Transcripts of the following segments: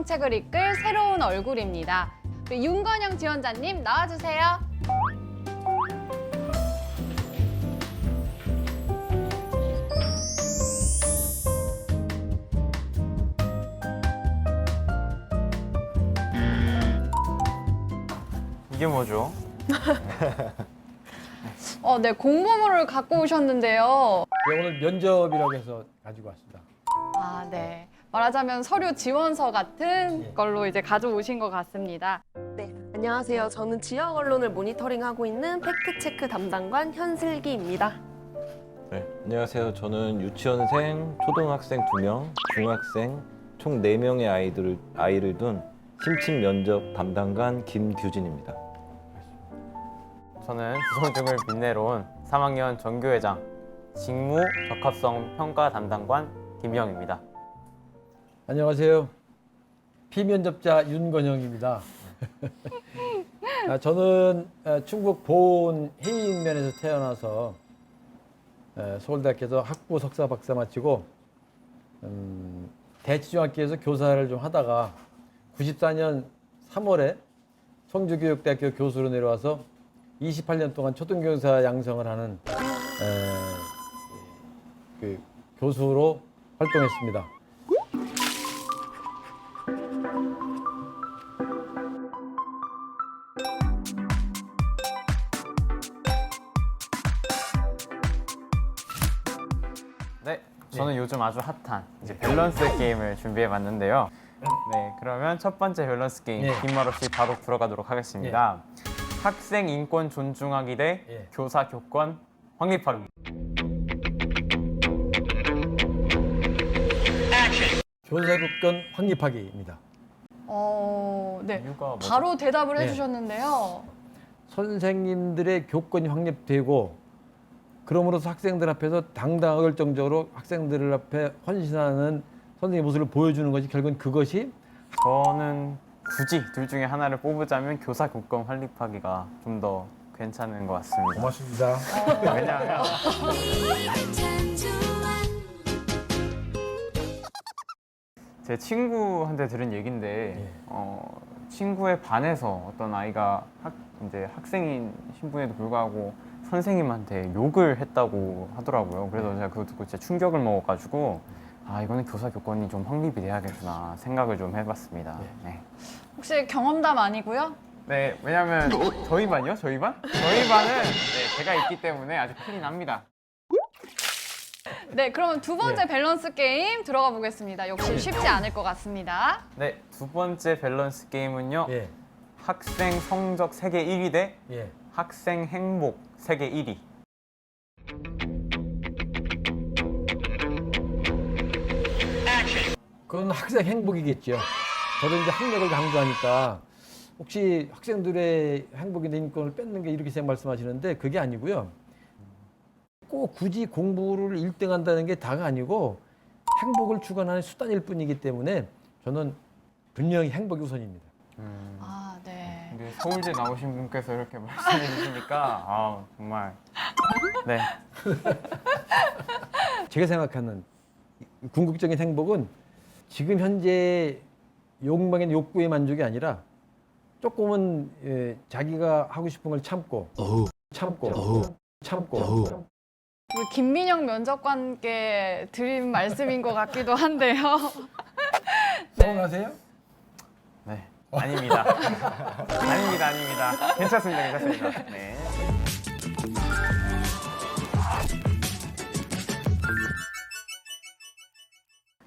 정책을 이끌 새로운 얼굴입니다. 우리 윤건영 지원자님 나와주세요. 이게 뭐죠? 네, 공보물을 갖고 오셨는데요. 네, 오늘 면접이라고 해서 가지고 왔습니다. 아, 네. 말하자면 서류 지원서 같은 걸로 이제 가져오신 것 같습니다. 네, 안녕하세요. 저는 지역 언론을 모니터링하고 있는 팩트체크 담당관 현슬기입니다. 네, 안녕하세요. 저는 유치원생, 초등학생 2명, 중학생 총 4명의 아이를 둔 심층 면접 담당관 김규진입니다. 저는 주성중을 빛내러 온 3학년 전교회장, 직무 적합성 평가 담당관 김희영입니다. 안녕하세요. 피면접자 윤건영입니다. 저는 충북 보은 해인면에서 태어나서 서울대학교에서 학부 석사 박사 마치고 대치중학교에서 교사를 좀 하다가 94년 3월에 성주교육대학교 교수로 내려와서 28년 동안 초등교사 양성을 하는 그 교수로 활동했습니다. 네, 저는 요즘 아주 핫한 이제 밸런스 게임을 준비해봤는데요. 네, 그러면 첫 번째 밸런스 게임 네. 긴 말 없이 바로 들어가도록 하겠습니다. 학생 인권 존중하기 대 교사 교권 확립하기. 교사교권 확립하기입니다. 네. 이유가 뭐죠? 바로 대답을 네. 해주셨는데요. 선생님들의 교권이 확립되고 그럼으로써 학생들 앞에서 당당하걸정적으로 학생들 앞에 헌신하는 선생님의 모습을 보여주는 것이 결국은 그것이 저는 굳이 둘 중에 하나를 뽑으자면 교사 교권 확립하기가 좀 더 괜찮은 것 같습니다. 고맙습니다. 왜냐하면 제 친구한테 들은 얘긴데 친구의 반에서 어떤 아이가 이제 학생인 신분에도 불구하고 선생님한테 욕을 했다고 하더라고요. 그래서 제가 그거 듣고 진짜 충격을 먹어가지고 아 이거는 교사 교권이 좀 확립이 돼야겠구나 생각을 좀 해봤습니다. 네. 혹시 경험담 아니고요? 네, 왜냐면 저희 반이요? 저희 반? 저희 반은 제가 있기 때문에 아주 큰일 납니다. 네, 그러면 두 번째 밸런스 게임 들어가 보겠습니다. 역시 쉽지 않을 것 같습니다. 네, 두 번째 밸런스 게임은요. 예, 학생 성적 세계 1위 대 예. 학생 행복 세계 1위. 그건 학생 행복이겠죠. 저도 이제 학력을 강조하니까 혹시 학생들의 행복이나 인권을 뺏는 게 이렇게 말씀하시는데 그게 아니고요. 꼭 굳이 공부를 1등 한다는 게 다가 아니고 행복을 주관하는 수단일 뿐이기 때문에 저는 분명히 행복이 우선입니다. 아, 네. 근데 서울대 나오신 분께서 이렇게 말씀해 주시니까 아 정말 네. 제가 생각하는 궁극적인 행복은 지금 현재 욕망의 욕구의 만족이 아니라 조금은 자기가 하고 싶은 걸 참고 우리 김민영 면접관께 드린 말씀인 것 같기도 한데요. 서운하세요? 네. 아닙니다. 아닙니다. 괜찮습니다. 네.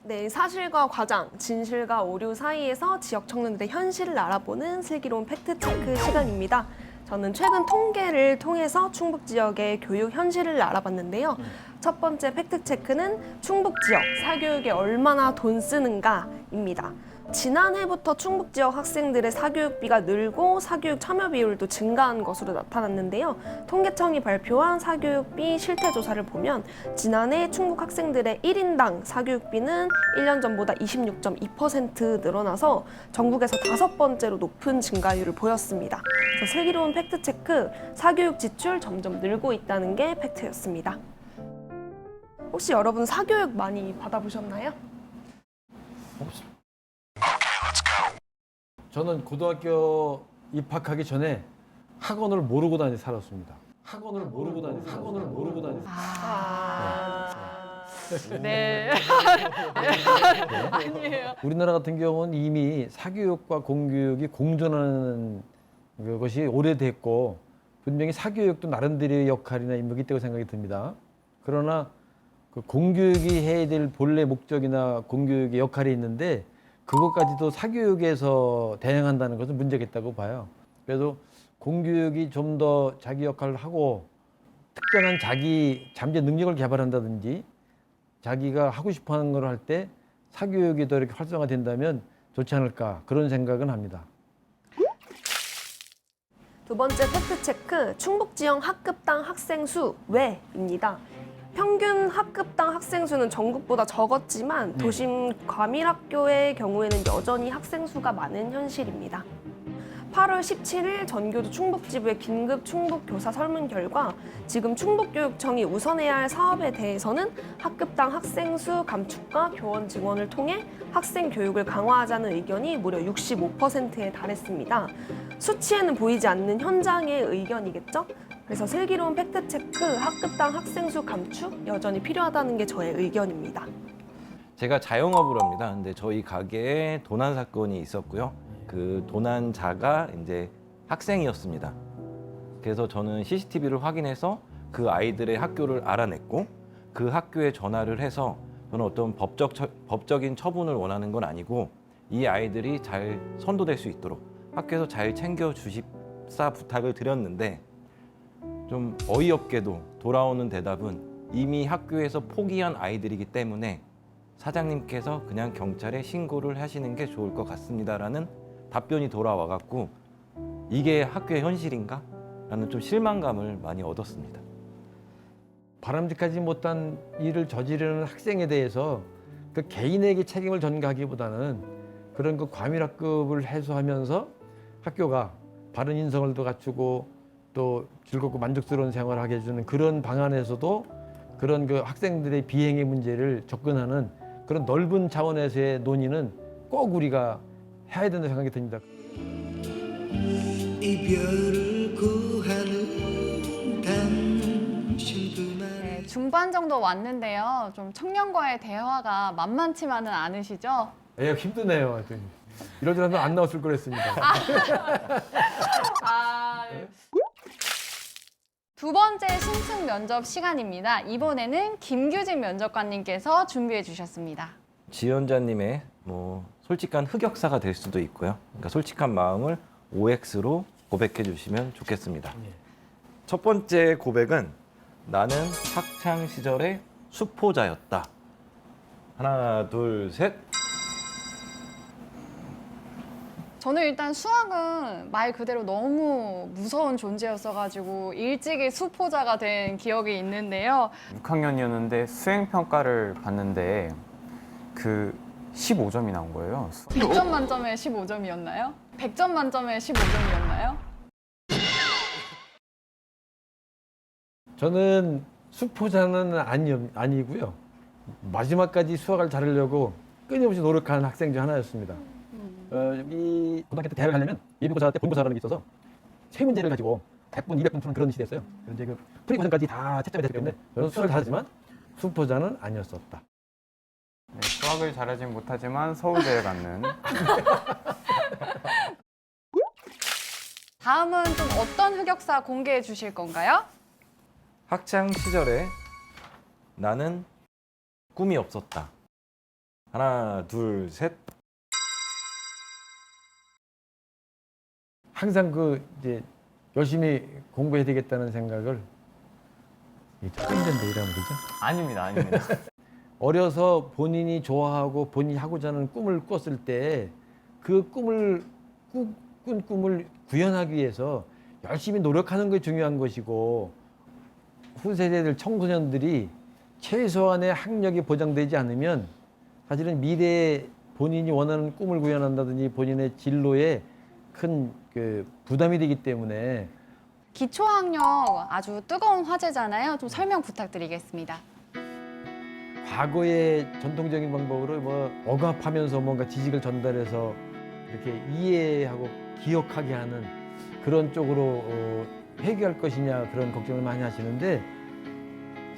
네, 사실과 과장, 진실과 오류 사이에서 지역 청년들의 현실을 알아보는 슬기로운 팩트체크 시간입니다. 저는 최근 통계를 통해서 충북 지역의 교육 현실을 알아봤는데요. 첫 번째 팩트체크는 충북 지역 사교육에 얼마나 돈 쓰는가입니다. 지난해부터 충북 지역 학생들의 사교육비가 늘고 사교육 참여 비율도 증가한 것으로 나타났는데요. 통계청이 발표한 사교육비 실태조사를 보면 지난해 충북 학생들의 1인당 사교육비는 1년 전보다 26.2% 늘어나서 전국에서 5번째로 높은 증가율을 보였습니다. 그래서 슬기로운 팩트체크, 사교육 지출 점점 늘고 있다는 게 팩트였습니다. 혹시 여러분 사교육 많이 받아보셨나요? 없습니다. Okay, let's go. 저는 고등학교 입학하기 전에 학원을 모르고 살았습니다. 학원을 모르고 다녔어요. 네. 아니에요. 우리나라 같은 경우는 이미 사교육과 공교육이 공존하는 것이 오래됐고 분명히 사교육도 나름대로의 역할이나 임무가 있다고 생각이 듭니다. 그러나 그 공교육이 해야 될 본래 목적이나 공교육의 역할이 있는데 그것까지도 사교육에서 대행한다는 것은 문제가 있다고 봐요. 그래서 공교육이 좀 더 자기 역할을 하고 특정한 자기 잠재 능력을 개발한다든지 자기가 하고 싶어하는 걸 할 때 사교육이 더 이렇게 활성화된다면 좋지 않을까 그런 생각은 합니다. 두 번째 팩트체크, 충북 지역 학급당 학생 수 왜입니다. 평균 학급당 학생 수는 전국보다 적었지만 도심 과밀학교의 경우에는 여전히 학생 수가 많은 현실입니다. 8월 17일 전교조 충북지부의 긴급 충북교사 설문 결과 지금 충북교육청이 우선해야 할 사업에 대해서는 학급당 학생 수 감축과 교원 증원을 통해 학생 교육을 강화하자는 의견이 무려 65%에 달했습니다. 수치에는 보이지 않는 현장의 의견이겠죠? 그래서 슬기로운 팩트체크, 학급당 학생 수 감축 여전히 필요하다는 게 저의 의견입니다. 제가 자영업을 합니다. 근데 저희 가게에 도난 사건이 있었고요. 그 도난자가 이제 학생이었습니다. 그래서 저는 CCTV를 확인해서 그 아이들의 학교를 알아냈고 그 학교에 전화를 해서 저는 어떤 법적인 처분을 원하는 건 아니고 이 아이들이 잘 선도될 수 있도록 학교에서 잘 챙겨주십사 부탁을 드렸는데 좀 어이없게도 돌아오는 대답은 이미 학교에서 포기한 아이들이기 때문에 사장님께서 그냥 경찰에 신고를 하시는 게 좋을 것 같습니다라는 답변이 돌아와 갖고 이게 학교의 현실인가? 라는 좀 실망감을 많이 얻었습니다. 바람직하지 못한 일을 저지르는 학생에 대해서 그 개인에게 책임을 전가하기보다는 그런 그 과밀학급을 해소하면서 학교가 바른 인성을 더 갖추고 또 즐겁고 만족스러운 생활을 하게 해주는 그런 방안에서도 그런 그 학생들의 비행의 문제를 접근하는 그런 넓은 차원에서의 논의는 꼭 우리가 해야 된다고 생각이 듭니다. 이별을 구하는 당신 그만. 네, 중반 정도 왔는데요. 좀 청년과의 대화가 만만치만은 않으시죠? 예, 힘드네요. 하여튼. 이럴 줄 알았으면 안 나왔을 거랬습니다. 두 번째 신층 면접 시간입니다. 이번에는 김규진 면접관님께서 준비해 주셨습니다. 지원자님의 뭐 솔직한 흑역사가 될 수도 있고요. 그러니까 솔직한 마음을 OX로 고백해 주시면 좋겠습니다. 첫 번째 고백은 나는 학창 시절의 수포자였다. 하나, 둘, 셋. 저는 일단 수학은 말 그대로 너무 무서운 존재였어가지고 일찍이 수포자가 된 기억이 있는데요. 6학년이었는데 수행평가를 봤는데 그 15점이 나온 거예요. 100점 만점에 15점이었나요? 100점 만점에 15점이었나요? 저는 수포자는 아니고요. 마지막까지 수학을 잘하려고 끊임없이 노력하는 학생 중 하나였습니다. 이 고등학교 때 대학을 가려면 예비고사 때 본고사라는 게 있어서 세 문제를 가지고 100분, 200분 푸는 그런 시대였어요. 이제 그 풀이 과정까지 다 채점이 됐기 때문에 저는 수학을 잘하지만 수포자는 아니었었다. 네, 수학을 잘하진 못하지만 서울대에 갔는. 다음은 좀 어떤 흑역사 공개해 주실 건가요? 학창 시절에 나는 꿈이 없었다. 하나, 둘, 셋. 항상 그 이제 열심히 공부해야 되겠다는 생각을 끈전데 이라면 되죠. 아닙니다, 아닙니다. 어려서 본인이 좋아하고 본인이 하고자 하는 꿈을 꿨을 때 그 꿈을 꾼 꿈을 구현하기 위해서 열심히 노력하는 게 중요한 것이고 후세대들 청소년들이 최소한의 학력이 보장되지 않으면 사실은 미래에 본인이 원하는 꿈을 구현한다든지 본인의 진로에 큰 그 부담이 되기 때문에 기초학력 아주 뜨거운 화제잖아요. 좀 설명 부탁드리겠습니다. 과거의 전통적인 방법으로 뭐 억압하면서 뭔가 지식을 전달해서 이렇게 이해하고 기억하게 하는 그런 쪽으로 회귀할 것이냐 그런 걱정을 많이 하시는데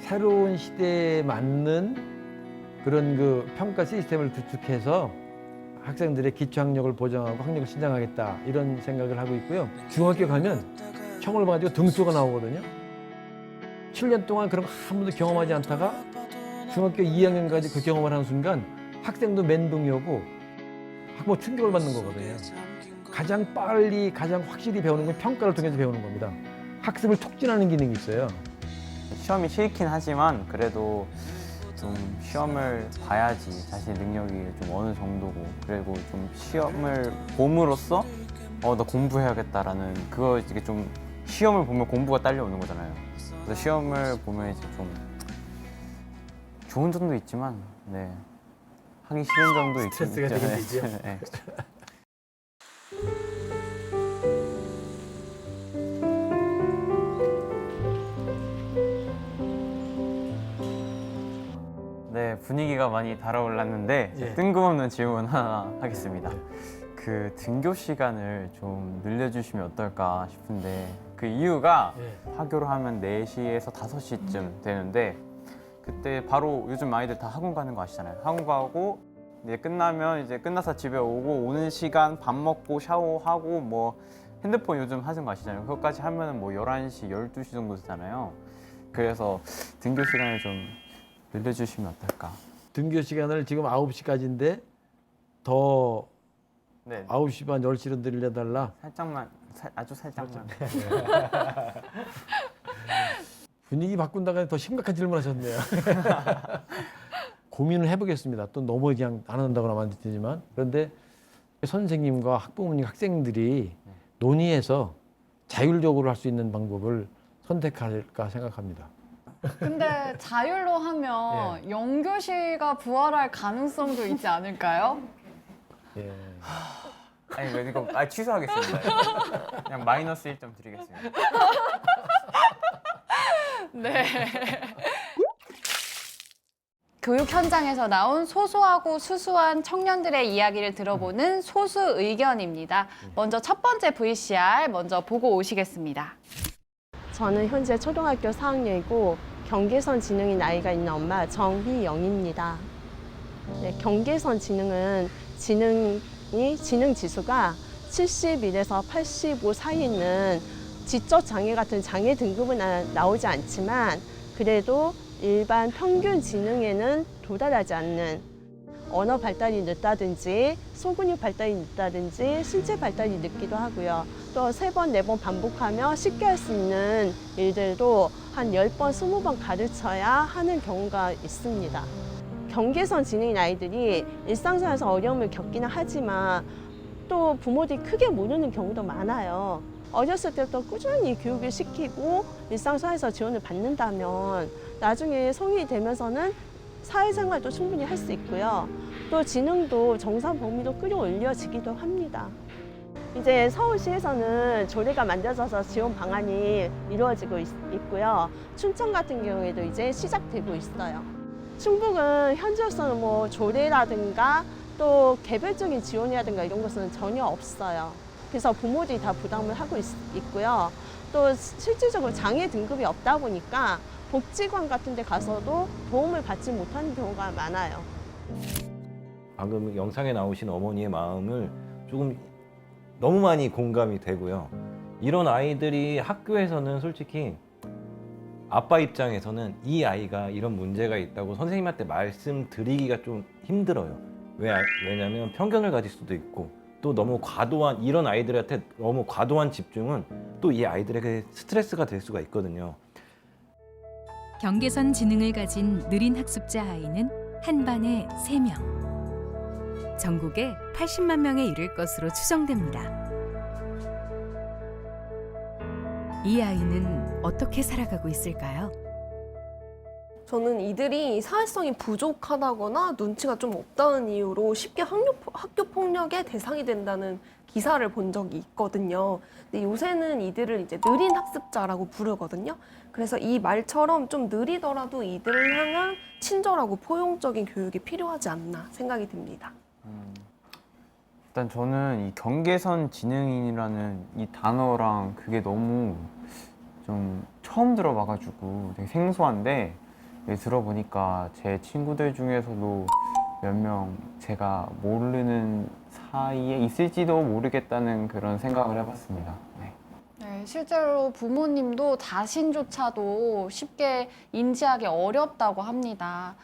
새로운 시대에 맞는 그런 그 평가 시스템을 구축해서 학생들의 기초학력을 보장하고 학력을 신장하겠다 이런 생각을 하고 있고요. 중학교 가면 청을 봐가지고 등수가 나오거든요. 7년 동안 그런 거 한 번도 경험하지 않다가 중학교 2학년까지 그 경험을 하는 순간 학생도 멘붕이 오고 학부 충격을 받는 거거든요. 가장 빨리 가장 확실히 배우는 건 평가를 통해서 배우는 겁니다. 학습을 촉진하는 기능이 있어요. 시험이 싫긴 하지만 그래도 좀 시험을 봐야지 자신 능력이 좀 어느 정도고 그리고 좀 시험을 봄으로써 나 공부해야겠다라는 그거 이게 좀 시험을 보면 공부가 딸려오는 거잖아요. 그래서 시험을 보면 이제 좀 좋은 점도 있지만 네 하기 싫은 점도 있죠. 스트레스가 되게 되죠. 네. 네, 분위기가 많이 달아올랐는데 예. 뜬금없는 질문 하나 하겠습니다. 그 등교 시간을 좀 늘려주시면 어떨까 싶은데 그 이유가 하교를 하면 4시에서 5시쯤 되는데 그때 바로 요즘 아이들 다 학원 가는 거 아시잖아요. 학원 가고 이제 끝나면 이제 끝나서 집에 오고 오는 시간 밥 먹고 샤워하고 뭐 핸드폰 요즘 하는 거 아시잖아요. 그것까지 하면은 뭐 11시, 12시 정도 되잖아요. 그래서 등교 시간을 좀 늘려주시면 어떨까? 등교 시간을 지금 9시까지인데 더 네, 9시 반 10시로 늘려달라. 살짝만, 아주 살짝만. 분위기 바꾼다가 더 심각한 질문 하셨네요. 고민을 해보겠습니다. 또 너무 그냥 안 한다고 하면 안 되지만. 그런데 선생님과 학부모님, 학생들이 논의해서 자율적으로 할 수 있는 방법을 선택할까 생각합니다. 근데 자율로 하면 영교시가 부활할 가능성도 있지 않을까요? 예. 아니, 이거 취소하겠습니다. 그냥 마이너스 1점 드리겠습니다. 네. 교육 현장에서 나온 소소하고 수수한 청년들의 이야기를 들어보는 소수 의견입니다. 먼저 첫 번째 VCR 먼저 보고 오시겠습니다. 저는 현재 초등학교 4학년이고 경계선 지능인 아이가 있는 엄마 정희영입니다. 네, 경계선 지능은 지능 지수가 71에서 85 사이에 있는 지적 장애 같은 장애 등급은 나오지 않지만 그래도 일반 평균 지능에는 도달하지 않는 언어 발달이 늦다든지 소근육 발달이 늦다든지 신체 발달이 늦기도 하고요. 또 3번, 4번 반복하며 쉽게 할 수 있는 일들도 한 10번, 20번 가르쳐야 하는 경우가 있습니다. 경계선 지능인 아이들이 일상생활에서 어려움을 겪기는 하지만 또 부모들이 크게 모르는 경우도 많아요. 어렸을 때부터 꾸준히 교육을 시키고 일상생활에서 지원을 받는다면 나중에 성인이 되면서는 사회생활도 충분히 할 수 있고요. 또 지능도 정상 범위로 끌어올려지기도 합니다. 이제 서울시에서는 조례가 만들어져서 지원 방안이 이루어지고 있고요. 춘천 같은 경우에도 이제 시작되고 있어요. 충북은 현재로서는 뭐 조례라든가 또 개별적인 지원이라든가 이런 것은 전혀 없어요. 그래서 부모들이 다 부담을 하고 있고요. 또 실질적으로 장애 등급이 없다 보니까 복지관 같은 데 가서도 도움을 받지 못하는 경우가 많아요. 방금 영상에 나오신 어머니의 마음을 조금 너무 많이 공감이 되고요. 이런 아이들이 학교에서는 솔직히 아빠 입장에서는 이 아이가 이런 문제가 있다고 선생님한테 말씀드리기가 좀 힘들어요. 왜냐하면 편견을 가질 수도 있고 또 너무 과도한 이런 아이들한테 너무 과도한 집중은 또 이 아이들에게 스트레스가 될 수가 있거든요. 경계선 지능을 가진 느린 학습자 아이는 한 반에 3명. 전국에 80만 명에 이를 것으로 추정됩니다. 이 아이는 어떻게 살아가고 있을까요? 저는 이들이 사회성이 부족하다거나 눈치가 좀 없다는 이유로 쉽게 학교 폭력의 대상이 된다는 기사를 본 적이 있거든요. 근데 요새는 이들을 이제 느린 학습자라고 부르거든요. 그래서 이 말처럼 좀 느리더라도 이들을 향한 친절하고 포용적인 교육이 필요하지 않나 생각이 듭니다. 일단 저는 이 경계선 지능인이라는 이 단어랑 그게 너무 좀 처음 들어봐가지고 되게 생소한데 들어보니까 제 친구들 중에서도 몇 명 제가 모르는 사이에 있을지도 모르겠다는 그런 생각을 해봤습니다. 네. 네, 실제로 부모님도 자신조차도 쉽게 인지하기 어렵다고 합니다.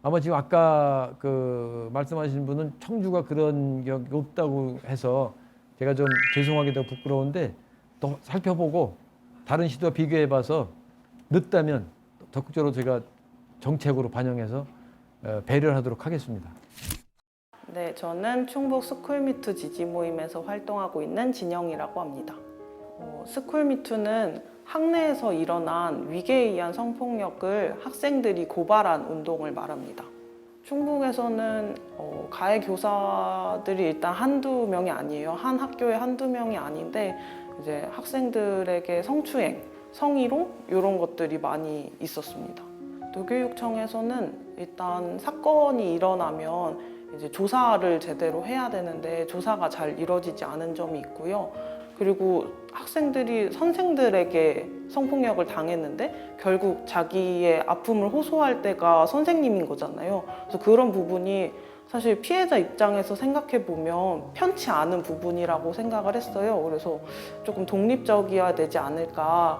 아마 지금 아까 그 말씀하신 분은 청주가 그런 게 없다고 해서 제가 좀 죄송하기도 부끄러운데 또 살펴보고 다른 시도와 비교해봐서 늦다면 적극적으로 제가 정책으로 반영해서 배려를 하도록 하겠습니다. 네, 저는 충북 스쿨미투 지지 모임에서 활동하고 있는 진영이라고 합니다. 스쿨미투는 학내에서 일어난 위계에 의한 성폭력을 학생들이 고발한 운동을 말합니다. 충북에서는 가해 교사들이 일단 한두 명이 아니에요. 한 학교에 한두 명이 아닌데 이제 학생들에게 성추행, 성희롱 이런 것들이 많이 있었습니다. 도교육청에서는 일단 사건이 일어나면 이제 조사를 제대로 해야 되는데 조사가 잘 이루어지지 않은 점이 있고요. 그리고 학생들이 선생들에게 성폭력을 당했는데 결국 자기의 아픔을 호소할 때가 선생님인 거잖아요. 그래서 그런 부분이 사실 피해자 입장에서 생각해 보면 편치 않은 부분이라고 생각을 했어요. 그래서 조금 독립적이어야 되지 않을까.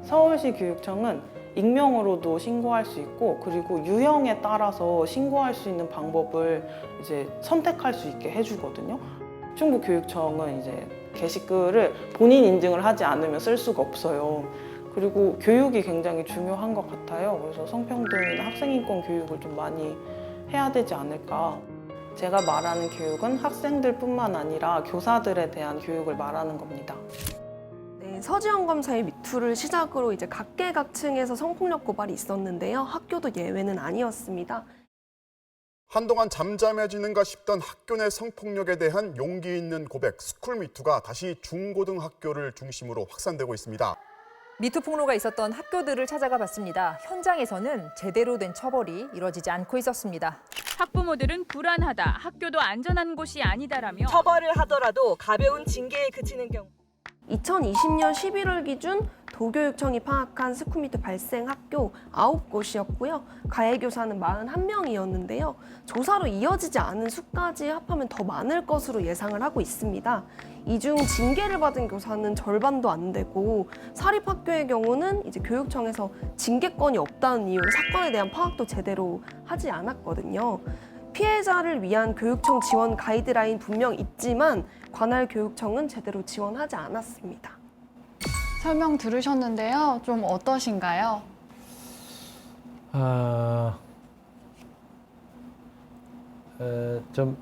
서울시 교육청은 익명으로도 신고할 수 있고 그리고 유형에 따라서 신고할 수 있는 방법을 이제 선택할 수 있게 해주거든요. 충북교육청은 이제 게시글을 본인 인증을 하지 않으면 쓸 수가 없어요. 그리고 교육이 굉장히 중요한 것 같아요. 그래서 성평등이나 학생인권 교육을 좀 많이 해야 되지 않을까. 제가 말하는 교육은 학생들뿐만 아니라 교사들에 대한 교육을 말하는 겁니다. 네, 서지영 검사의 미투를 시작으로 이제 각계각층에서 성폭력 고발이 있었는데요. 학교도 예외는 아니었습니다. 한동안 잠잠해지는가 싶던 학교 내 성폭력에 대한 용기 있는 고백, 스쿨미투가 다시 중고등학교를 중심으로 확산되고 있습니다. 미투 폭로가 있었던 학교들을 찾아가 봤습니다. 현장에서는 제대로 된 처벌이 이루어지지 않고 있었습니다. 학부모들은 불안하다, 학교도 안전한 곳이 아니다라며 처벌을 하더라도 가벼운 징계에 그치는 경우. 2020년 11월 기준 도교육청이 파악한 스쿨미투 발생 학교 9곳이었고요. 가해 교사는 41명이었는데요. 조사로 이어지지 않은 수까지 합하면 더 많을 것으로 예상을 하고 있습니다. 이 중 징계를 받은 교사는 절반도 안 되고 사립학교의 경우는 이제 교육청에서 징계권이 없다는 이유로 사건에 대한 파악도 제대로 하지 않았거든요. 피해자를 위한 교육청 지원 가이드라인 분명 있지만 관할 교육청은 제대로 지원하지 않았습니다. 설명 들으셨는데요. 좀 어떠신가요? 좀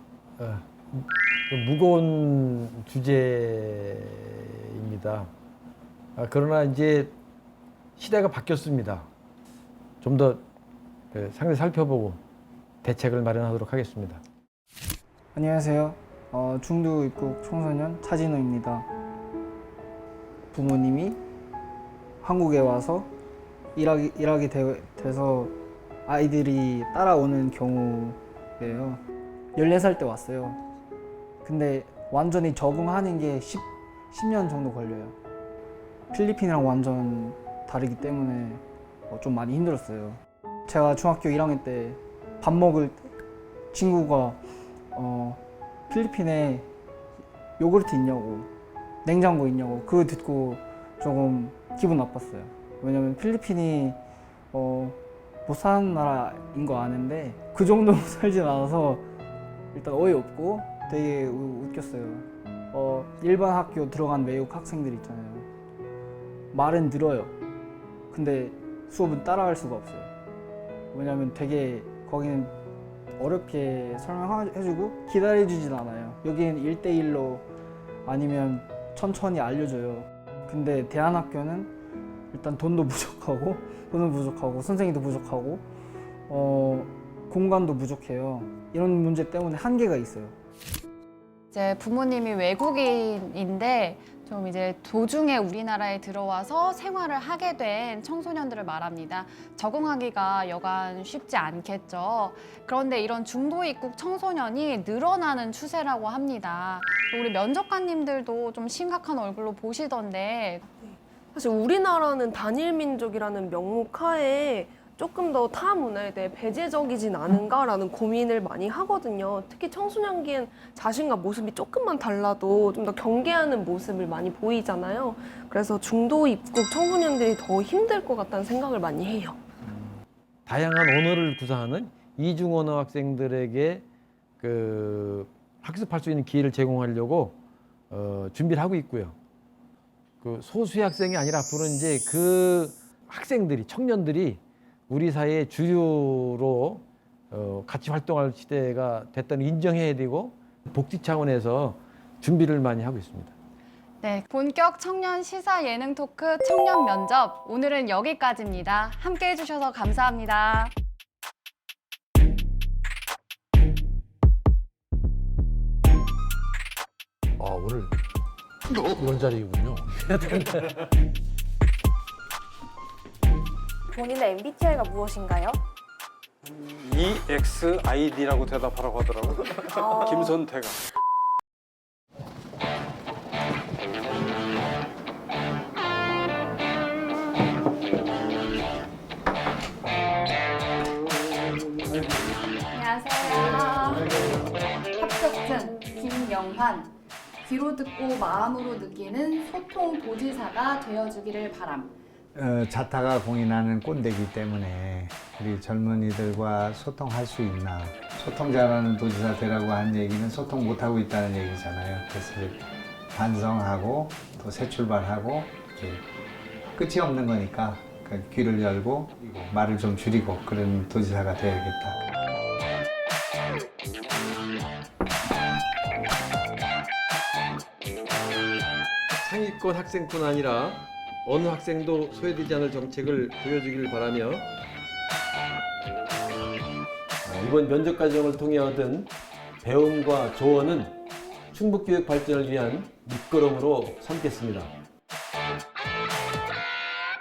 무거운 주제입니다. 그러나 이제 시대가 바뀌었습니다. 좀 더 상세히 살펴보고 대책을 마련하도록 하겠습니다. 안녕하세요. 중도 입국 청소년 차진호입니다. 부모님이 한국에 와서 일하게 돼서 아이들이 따라오는 경우예요. 14살 때 왔어요. 근데 완전히 적응하는 게 10년 정도 걸려요. 필리핀이랑 완전 다르기 때문에 좀 많이 힘들었어요. 제가 중학교 1학년 때 밥 먹을 때 친구가 필리핀에 요구르트 있냐고, 냉장고 있냐고, 그거 듣고 조금 기분 나빴어요. 왜냐면 필리핀이 못 사는 나라인 거 아는데 그 정도로 살진 않아서 일단 어이없고 되게 웃겼어요. 일반 학교 들어간 외국 학생들 있잖아요. 말은 늘어요. 근데 수업은 따라갈 수가 없어요. 왜냐면 되게 거기는 어렵게 설명해주고 기다려주진 않아요. 여기는 1대1로 아니면 천천히 알려줘요. 근데 대안학교는 일단 돈도 부족하고 선생님도 부족하고 공간도 부족해요. 이런 문제 때문에 한계가 있어요. 이제 부모님이 외국인인데 좀 이제 도중에 우리나라에 들어와서 생활을 하게 된 청소년들을 말합니다. 적응하기가 여간 쉽지 않겠죠. 그런데 이런 중도 입국 청소년이 늘어나는 추세라고 합니다. 우리 면접관님들도 좀 심각한 얼굴로 보시던데 사실 우리나라는 단일 민족이라는 명목 하에 조금 더 타 문화에 대해 배제적이진 않은가라는 고민을 많이 하거든요. 특히 청소년기엔 자신과 모습이 조금만 달라도 좀 더 경계하는 모습을 많이 보이잖아요. 그래서 중도 입국 청소년들이 더 힘들 것 같다는 생각을 많이 해요. 다양한 언어를 구사하는 이중 언어 학생들에게 그 학습할 수 있는 기회를 제공하려고 준비를 하고 있고요. 그 소수의 학생이 아니라 앞으로 이제 그 학생들이 청년들이 우리 사회의 주류로 같이 활동할 시대가 됐다는 인정해야 되고 복지 차원에서 준비를 많이 하고 있습니다. 네, 본격 청년 시사 예능 토크 청년 면접 오늘은 여기까지입니다. 함께 해주셔서 감사합니다. 아, 오늘 이런 자리이군요. 본인의 MBTI가 무엇인가요? EXID라고 대답하라고 하더라고요. 김선태가. 안녕하세요. 합격증 김영환. 귀로 듣고 마음으로 느끼는 소통 도지사가 되어주기를 바람. 자타가 공인하는 꼰대이기 때문에 우리 젊은이들과 소통할 수 있나. 소통 잘하는 도지사 되라고 한 얘기는 소통 못하고 있다는 얘기잖아요. 그래서 반성하고 또 새 출발하고 이렇게 끝이 없는 거니까 귀를 열고 말을 좀 줄이고 그런 도지사가 되어야겠다. 상위권 학생뿐 아니라 어느 학생도 소외되지 않을 정책을 보여주기를 바라며 이번 면접 과정을 통해 얻은 배움과 조언은 충북교육 발전을 위한 밑거름으로 삼겠습니다.